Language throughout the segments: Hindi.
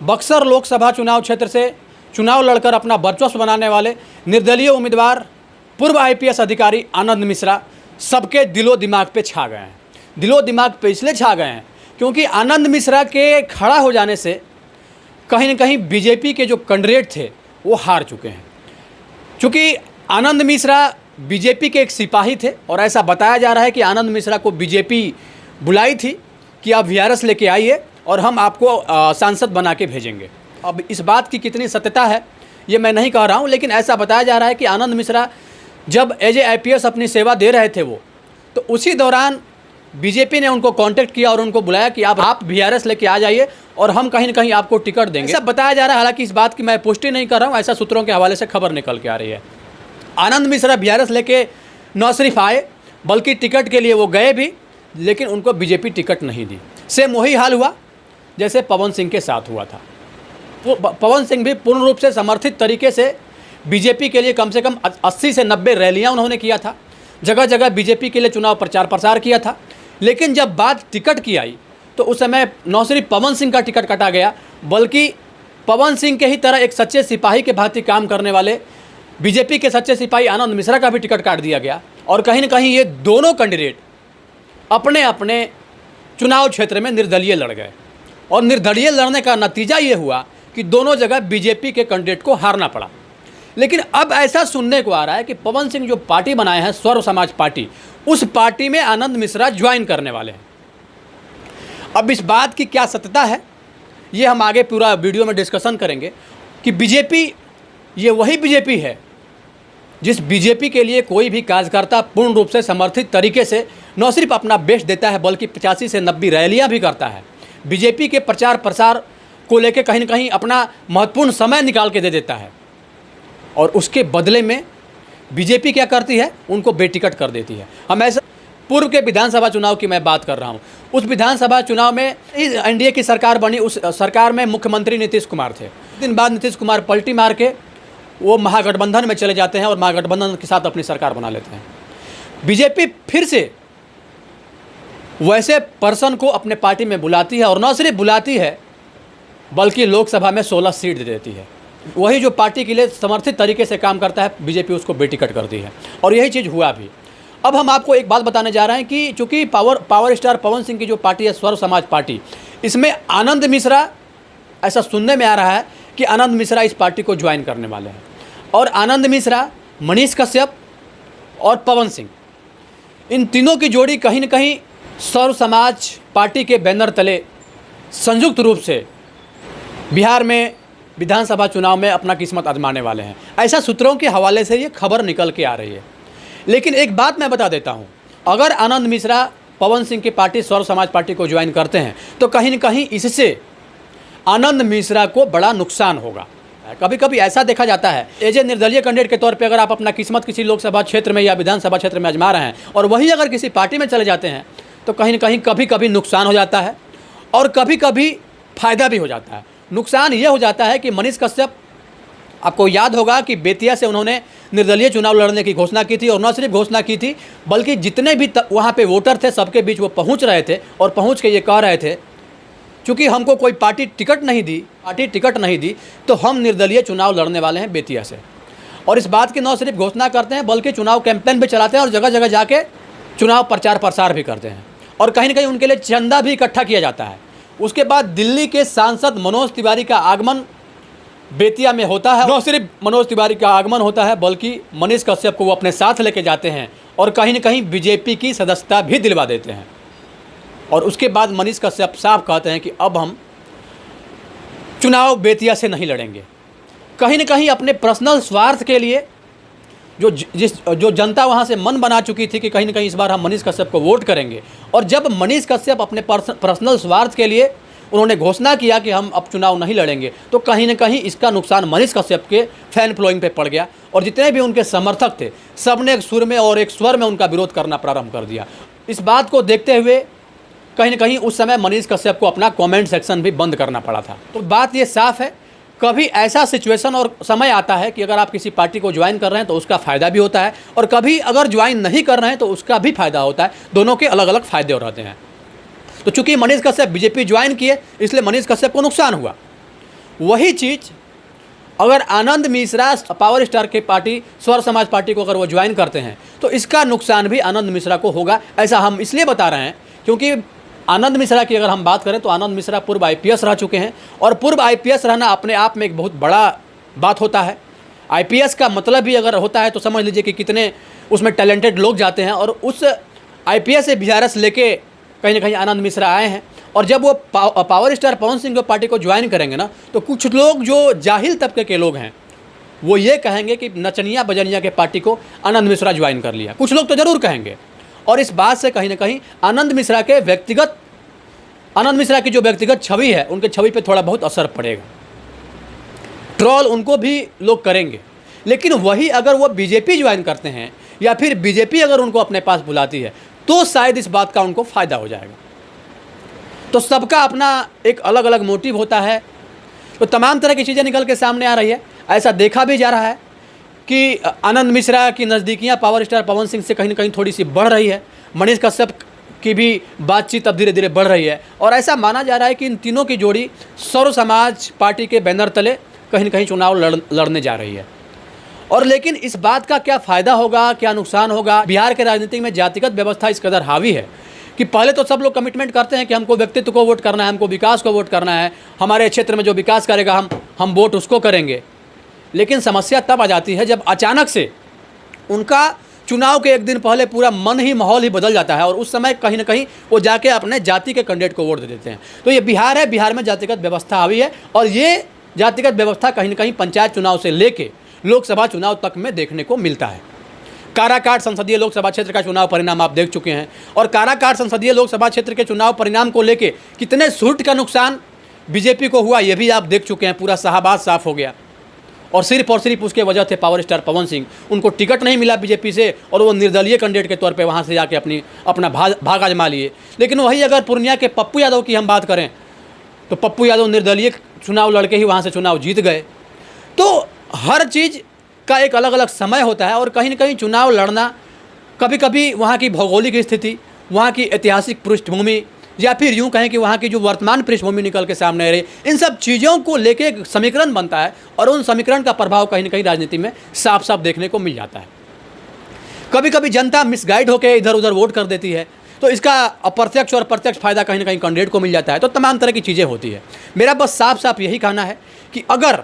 बक्सर लोकसभा चुनाव क्षेत्र से चुनाव लड़कर अपना वर्चस्व बनाने वाले निर्दलीय उम्मीदवार पूर्व आईपीएस अधिकारी आनंद मिश्रा सबके दिलो दिमाग पे छा गए हैं। दिलो दिमाग पे इसलिए छा गए हैं क्योंकि आनंद मिश्रा के खड़ा हो जाने से कहीं न कहीं बीजेपी के जो कैंडिडेट थे वो हार चुके हैं। चूँकि आनंद मिश्रा बीजेपी के एक सिपाही थे और ऐसा बताया जा रहा है कि आनंद मिश्रा को बीजेपी बुलाई थी कि आप वीआरएस लेके आइए और हम आपको सांसद बना के भेजेंगे। अब इस बात की कितनी सत्यता है ये मैं नहीं कह रहा हूँ, लेकिन ऐसा बताया जा रहा है कि आनंद मिश्रा जब एज ए आईपीएस अपनी सेवा दे रहे थे वो, तो उसी दौरान बीजेपी ने उनको कांटेक्ट किया और उनको बुलाया कि आप वीआरएस लेके आ जाइए और हम कहीं न कहीं आपको टिकट देंगे। ऐसा बताया जा रहा है, हालांकि इस बात की मैं पुष्टि नहीं कर रहा हूँ, ऐसा सूत्रों के हवाले से खबर निकल के आ रही है। आनंद मिश्रा वीआरएस लेके न सिर्फ आए बल्कि टिकट के लिए वो गए भी, लेकिन उनको बीजेपी टिकट नहीं दी। सेम वही हाल हुआ जैसे पवन सिंह के साथ हुआ था। तो पवन सिंह भी पूर्ण रूप से समर्थित तरीके से बीजेपी के लिए कम से कम 80 से 90 रैलियां उन्होंने किया था, जगह जगह बीजेपी के लिए चुनाव प्रचार प्रसार किया था। लेकिन जब बात टिकट की आई तो उस समय न सिर्फ पवन सिंह का टिकट कटा गया बल्कि पवन सिंह के ही तरह एक सच्चे सिपाही के भांति काम करने वाले बीजेपी के सच्चे सिपाही आनंद मिश्रा का भी टिकट काट दिया गया। और कहीं न कहीं ये दोनों कैंडिडेट अपने अपने चुनाव क्षेत्र में निर्दलीय लड़ गए और निर्दलीय लड़ने का नतीजा ये हुआ कि दोनों जगह बीजेपी के कैंडिडेट को हारना पड़ा। लेकिन अब ऐसा सुनने को आ रहा है कि पवन सिंह जो पार्टी बनाए हैं सर्व समाज पार्टी, उस पार्टी में आनंद मिश्रा ज्वाइन करने वाले हैं। अब इस बात की क्या सत्यता है ये हम आगे पूरा वीडियो में डिस्कशन करेंगे कि बीजेपी ये वही बीजेपी है जिस बीजेपी के लिए कोई भी कार्यकर्ता पूर्ण रूप से समर्थित तरीके से न सिर्फ अपना बेस्ट देता है बल्कि 85 से 90 रैलियां भी करता है। बीजेपी के प्रचार प्रसार को लेकर कहीं न कहीं अपना महत्वपूर्ण समय निकाल के दे देता है और उसके बदले में बीजेपी क्या करती है, उनको बेटिकट कर देती है। हम ऐसा पूर्व के विधानसभा चुनाव की मैं बात कर रहा हूँ। उस विधानसभा चुनाव में एनडीए की सरकार बनी, उस सरकार में मुख्यमंत्री नीतीश कुमार थे। कुछ दिन बाद नीतीश कुमार पलटी मार के वो महागठबंधन में चले जाते हैं और महागठबंधन के साथ अपनी सरकार बना लेते हैं। बीजेपी फिर से वैसे पर्सन को अपने पार्टी में बुलाती है और न सिर्फ बुलाती है बल्कि लोकसभा में 16 सीट दे देती है। वही जो पार्टी के लिए समर्थित तरीके से काम करता है बीजेपी उसको बेटिकट करती है और यही चीज़ हुआ भी। अब हम आपको एक बात बताने जा रहे हैं कि चूँकि पावर स्टार पवन सिंह की जो पार्टी है सर्व समाज पार्टी, इसमें आनंद मिश्रा, ऐसा सुनने में आ रहा है कि आनंद मिश्रा इस पार्टी को ज्वाइन करने वाले हैं। और आनंद मिश्रा, मनीष कश्यप और पवन सिंह, इन तीनों की जोड़ी कहीं न कहीं सर्व समाज पार्टी के बैनर तले संयुक्त रूप से बिहार में विधानसभा चुनाव में अपना किस्मत आजमाने वाले हैं। ऐसा सूत्रों के हवाले से ये खबर निकल के आ रही है। लेकिन एक बात मैं बता देता हूँ, अगर आनंद मिश्रा पवन सिंह की पार्टी सर्व समाज पार्टी को ज्वाइन करते हैं तो कहीं न कहीं इससे आनंद मिश्रा को बड़ा नुकसान होगा। कभी कभी ऐसा देखा जाता है एज ए निर्दलीय कैंडिडेट के तौर पे अगर आप अपना किस्मत किसी लोकसभा क्षेत्र में या विधानसभा क्षेत्र में आजमा रहे हैं और वही अगर किसी पार्टी में चले जाते हैं तो कहीं न कहीं कभी कभी नुकसान हो जाता है और कभी कभी फ़ायदा भी हो जाता है। नुकसान ये हो जाता है कि मनीष कश्यप, आपको याद होगा कि बेतिया से उन्होंने निर्दलीय चुनाव लड़ने की घोषणा की थी और न सिर्फ घोषणा की थी बल्कि जितने भी वहाँ पे वोटर थे सबके बीच वो पहुँच रहे थे और पहुँच के ये कह रहे थे चूँकि हमको कोई पार्टी टिकट नहीं दी तो हम निर्दलीय चुनाव लड़ने वाले हैं बेतिया से। और इस बात की न सिर्फ घोषणा करते हैं बल्कि चुनाव कैंपेन भी चलाते हैं और जगह जगह जाके चुनाव प्रचार प्रसार भी करते हैं और कहीं न कहीं उनके लिए चंदा भी इकट्ठा किया जाता है। उसके बाद दिल्ली के सांसद मनोज तिवारी का आगमन बेतिया में होता है। न सिर्फ मनोज तिवारी का आगमन होता है बल्कि मनीष कश्यप को वो अपने साथ लेके जाते हैं और कहीं न कहीं बीजेपी की सदस्यता भी दिलवा देते हैं। और उसके बाद मनीष कश्यप साफ कहते हैं कि अब हम चुनाव बेतिया से नहीं लड़ेंगे। कहीं न कहीं अपने पर्सनल स्वार्थ के लिए जो जनता वहाँ से मन बना चुकी थी कि कहीं न कहीं इस बार हम मनीष कश्यप को वोट करेंगे, और जब मनीष कश्यप अपने पर्सनल स्वार्थ के लिए उन्होंने घोषणा किया कि हम अब चुनाव नहीं लड़ेंगे तो कहीं न कहीं इसका नुकसान मनीष कश्यप के फैन फॉलोइंग पे पड़ गया और जितने भी उनके समर्थक थे सब ने एक सुर में और एक स्वर में उनका विरोध करना प्रारंभ कर दिया। इस बात को देखते हुए कहीं न कहीं उस समय मनीष कश्यप को अपना कमेंट सेक्शन भी बंद करना पड़ा था। तो बात ये साफ है, कभी ऐसा सिचुएशन और समय आता है कि अगर आप किसी पार्टी को ज्वाइन कर रहे हैं तो उसका फ़ायदा भी होता है और कभी अगर ज्वाइन नहीं कर रहे हैं तो उसका भी फ़ायदा होता है। दोनों के अलग अलग फ़ायदे रहते हैं। तो चूंकि मनीष कश्यप बीजेपी ज्वाइन किए इसलिए मनीष कश्यप को नुकसान हुआ, वही चीज़ अगर आनंद मिश्रा पावर स्टार की पार्टी स्वर समाज पार्टी को अगर वो ज्वाइन करते हैं तो इसका नुकसान भी आनंद मिश्रा को होगा। ऐसा हम इसलिए बता रहे हैं क्योंकि आनंद मिश्रा की अगर हम बात करें तो आनंद मिश्रा पूर्व आईपीएस रह चुके हैं और पूर्व आईपीएस रहना अपने आप में एक बहुत बड़ा बात होता है। आईपीएस का मतलब भी अगर होता है तो समझ लीजिए कि कितने उसमें टैलेंटेड लोग जाते हैं और उस आईपीएस से बीआरएस लेके कहीं ना कहीं आनंद मिश्रा आए हैं। और जब वो पावर स्टार पवन सिंह को पार्टी को ज्वाइन करेंगे ना तो कुछ लोग जो जाहिल तबके के लोग हैं वो ये कहेंगे कि नचनिया बजनिया के पार्टी को आनंद मिश्रा ज्वाइन कर लिया। कुछ लोग तो ज़रूर कहेंगे और इस बात से कहीं ना कहीं आनंद मिश्रा की जो व्यक्तिगत छवि है उनके छवि पे थोड़ा बहुत असर पड़ेगा। ट्रोल उनको भी लोग करेंगे। लेकिन वही अगर वो बीजेपी ज्वाइन करते हैं या फिर बीजेपी अगर उनको अपने पास बुलाती है तो शायद इस बात का उनको फ़ायदा हो जाएगा। तो सबका अपना एक अलग अलग मोटिव होता है। तो तमाम तरह की चीज़ें निकल के सामने आ रही है। ऐसा देखा भी जा रहा है कि आनंद मिश्रा की नज़दीकियाँ पावर स्टार पवन सिंह से कहीं ना कहीं थोड़ी सी बढ़ रही है। मनीष कश्यप की भी बातचीत अब धीरे धीरे बढ़ रही है और ऐसा माना जा रहा है कि इन तीनों की जोड़ी सर्व समाज पार्टी के बैनर तले कहीं ना कहीं चुनाव लड़ने जा रही है। और लेकिन इस बात का क्या फ़ायदा होगा, क्या नुकसान होगा? बिहार के राजनीति में जातिगत व्यवस्था इस कदर हावी है कि पहले तो सब लोग कमिटमेंट करते हैं कि हमको व्यक्तित्व को वोट करना है, हमको विकास को वोट करना है, हमारे क्षेत्र में जो विकास करेगा हम वोट उसको करेंगे। लेकिन समस्या तब आ जाती है जब अचानक से उनका चुनाव के एक दिन पहले पूरा मन ही माहौल ही बदल जाता है और उस समय कहीं ना कहीं वो जाके अपने जाति के कैंडिडेट को वोट दे देते हैं। तो ये बिहार है, बिहार में जातिगत व्यवस्था हावी है और ये जातिगत व्यवस्था कहीं ना कहीं पंचायत चुनाव से लेके लोकसभा चुनाव तक में देखने को मिलता है। काराकाट संसदीय लोकसभा क्षेत्र का चुनाव परिणाम आप देख चुके हैं और काराकाट संसदीय लोकसभा क्षेत्र के चुनाव परिणाम को लेके कितने सूट का नुकसान बीजेपी को हुआ ये भी आप देख चुके हैं। पूरा शाहबाद साफ हो गया और सिर्फ उसके वजह थे पावर स्टार पवन सिंह। उनको टिकट नहीं मिला बीजेपी से और वो निर्दलीय कैंडिडेट के तौर पे वहाँ से जाके अपना भाग आजमा लिए। लेकिन वही अगर पूर्णिया के पप्पू यादव की हम बात करें तो पप्पू यादव निर्दलीय चुनाव लड़के ही वहाँ से चुनाव जीत गए। तो हर चीज़ का एक अलग अलग समय होता है और कहीं ना कहीं चुनाव लड़ना कभी कभी वहाँ की भौगोलिक स्थिति, वहाँ की ऐतिहासिक पृष्ठभूमि या फिर यूँ कहें कि वहाँ की जो वर्तमान पृष्ठभूमि निकल के सामने आ रही, इन सब चीज़ों को लेके एक समीकरण बनता है और उन समीकरण का प्रभाव कहीं ना कहीं राजनीति में साफ साफ देखने को मिल जाता है। कभी कभी जनता मिसगाइड होकर इधर उधर वोट कर देती है तो इसका अप्रत्यक्ष और प्रत्यक्ष फायदा कहीं ना कहीं कैंडिडेट को मिल जाता है। तो तमाम तरह की चीज़ें होती है। मेरा बस साफ साफ यही कहना है कि अगर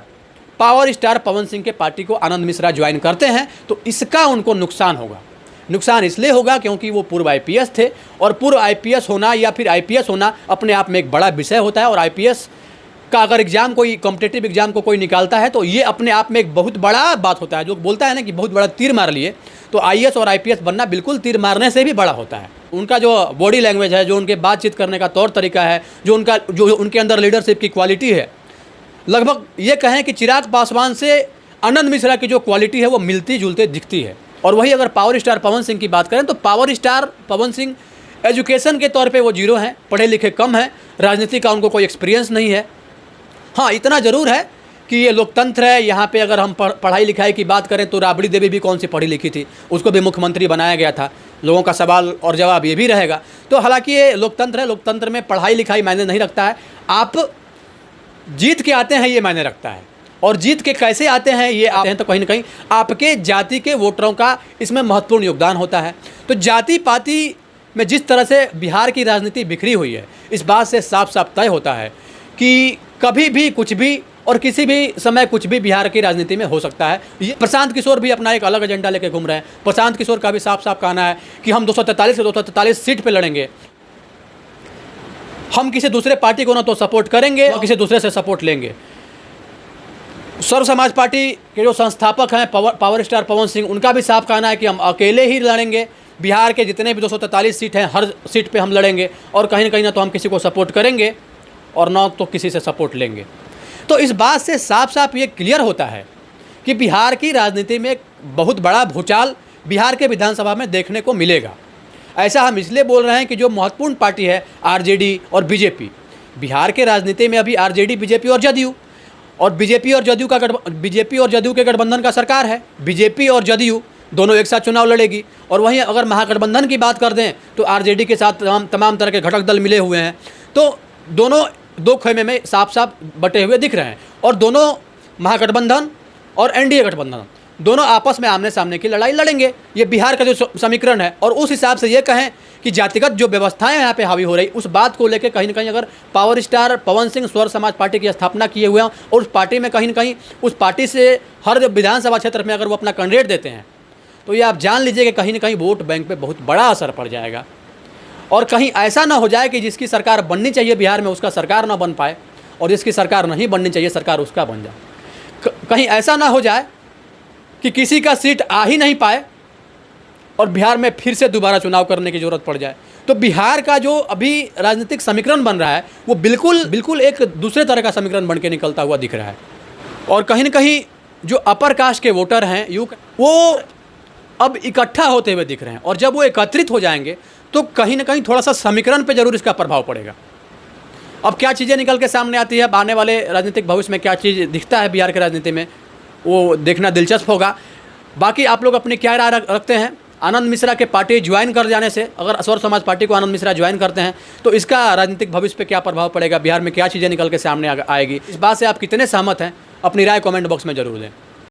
पावर स्टार पवन सिंह के पार्टी को आनंद मिश्रा ज्वाइन करते हैं तो इसका उनको नुकसान होगा। नुकसान इसलिए होगा क्योंकि वो पूर्व आईपीएस थे और पूर्व आईपीएस होना या फिर आईपीएस होना अपने आप में एक बड़ा विषय होता है। और आईपीएस का अगर एग्जाम कोई कॉम्पिटिटिव एग्जाम को कोई निकालता है तो ये अपने आप में एक बहुत बड़ा बात होता है। जो बोलता है ना कि बहुत बड़ा तीर मार लिए, तो आईएएस और आईपीएस बनना बिल्कुल तीर मारने से भी बड़ा होता है। उनका जो बॉडी लैंग्वेज है, जो उनके बातचीत करने का तौर तरीका है, जो उनके अंदर लीडरशिप की क्वालिटी है, लगभग ये कहें कि चिराग पासवान से आनंद मिश्रा की जो क्वालिटी है वो मिलती जुलती दिखती है। और वही अगर पावर स्टार पवन सिंह की बात करें तो power star Pawan Singh education के तौर पे वो जीरो हैं, पढ़े लिखे कम हैं, राजनीति का उनको कोई एक्सपीरियंस नहीं है। हाँ, इतना ज़रूर है कि ये लोकतंत्र है। यहाँ पे अगर हम पढ़ाई लिखाई की बात करें तो राबड़ी देवी भी कौन सी पढ़ी लिखी थी, उसको भी मुख्यमंत्री बनाया गया था। लोगों का सवाल और जवाब ये भी रहेगा। तो हालांकि ये लोकतंत्र है, लोकतंत्र में पढ़ाई लिखाई मायने नहीं रखता है। आप जीत के आते हैं ये मायने रखता है और जीत के कैसे आते हैं ये आते हैं तो कहीं ना कहीं आपके जाति के वोटरों का इसमें महत्वपूर्ण योगदान होता है। तो जाति पाति में जिस तरह से बिहार की राजनीति बिखरी हुई है, इस बात से साफ साफ तय होता है कि कभी भी कुछ भी और किसी भी समय कुछ भी बिहार की राजनीति में हो सकता है। ये प्रशांत किशोर भी अपना एक अलग एजेंडा लेके घूम रहे हैं। प्रशांत किशोर का भी साफ साफ कहना है कि हम 243 से 243 सीट पे लड़ेंगे। हम किसी दूसरे पार्टी को ना तो सपोर्ट करेंगे और किसी दूसरे से सपोर्ट लेंगे। सर्व समाज पार्टी के जो संस्थापक हैं पावर स्टार पवन सिंह, उनका भी साफ कहना है कि हम अकेले ही लड़ेंगे। बिहार के जितने भी 243 सीट हैं, हर सीट पे हम लड़ेंगे और कहीं ना तो हम किसी को सपोर्ट करेंगे और ना तो किसी से सपोर्ट लेंगे। तो इस बात से साफ साफ ये क्लियर होता है कि बिहार की राजनीति में एक बहुत बड़ा भूचाल बिहार के विधानसभा में देखने को मिलेगा। ऐसा हम इसलिए बोल रहे हैं कि जो महत्वपूर्ण पार्टी है आरजेडी और बीजेपी, बिहार के राजनीति में अभी आरजेडी, बीजेपी और जदयू, और बीजेपी और जदयू के गठबंधन का सरकार है। बीजेपी और जदयू दोनों एक साथ चुनाव लड़ेगी। और वहीं अगर महागठबंधन की बात कर दें तो आरजेडी के साथ तमाम तरह के घटक दल मिले हुए हैं। तो दोनों दो खेमे में साफ साफ बटे हुए दिख रहे हैं। और दोनों महागठबंधन और एनडीए गठबंधन दोनों आपस में आमने सामने की लड़ाई लड़ेंगे। ये बिहार का जो समीकरण है, और उस हिसाब से ये कहें कि जातिगत जो व्यवस्थाएं यहाँ पे हावी हो रही, उस बात को लेकर कहीं ना कहीं अगर पावर स्टार पवन सिंह स्वर समाज पार्टी की स्थापना किए हुए हैं और उस पार्टी में कहीं ना कहीं उस पार्टी से हर विधानसभा क्षेत्र में अगर वो अपना कैंडिडेट देते हैं, तो ये आप जान लीजिए कि कहीं ना कहीं वोट बैंक पे बहुत बड़ा असर पड़ जाएगा। और कहीं ऐसा ना हो जाए कि जिसकी सरकार बननी चाहिए बिहार में उसका सरकार ना बन पाए, और जिसकी सरकार नहीं बननी चाहिए सरकार उसका बन जाए। कहीं ऐसा ना हो जाए कि किसी का सीट आ ही नहीं पाए और बिहार में फिर से दोबारा चुनाव करने की ज़रूरत पड़ जाए। तो बिहार का जो अभी राजनीतिक समीकरण बन रहा है वो बिल्कुल एक दूसरे तरह का समीकरण बन के निकलता हुआ दिख रहा है। और कहीं ना कहीं जो अपर कास्ट के वोटर हैं वो अब इकट्ठा होते हुए दिख रहे हैं, और जब वो एकत्रित हो जाएंगे तो कहीं ना कहीं थोड़ा सा समीकरण पे जरूर इसका प्रभाव पड़ेगा। अब क्या चीज़ें निकल के सामने आती है, आने वाले राजनीतिक भविष्य में क्या चीज़ दिखता है बिहार की राजनीति में, वो देखना दिलचस्प होगा। बाकी आप लोग अपनी क्या राय रखते हैं आनंद मिश्रा के पार्टी ज्वाइन कर जाने से? अगर स्वर समाज पार्टी को आनंद मिश्रा ज्वाइन करते हैं तो इसका राजनीतिक भविष्य पे क्या प्रभाव पड़ेगा, बिहार में क्या चीज़ें निकल के सामने आएगी, इस बात से आप कितने सहमत हैं? अपनी राय कमेंट बॉक्स में जरूर दें।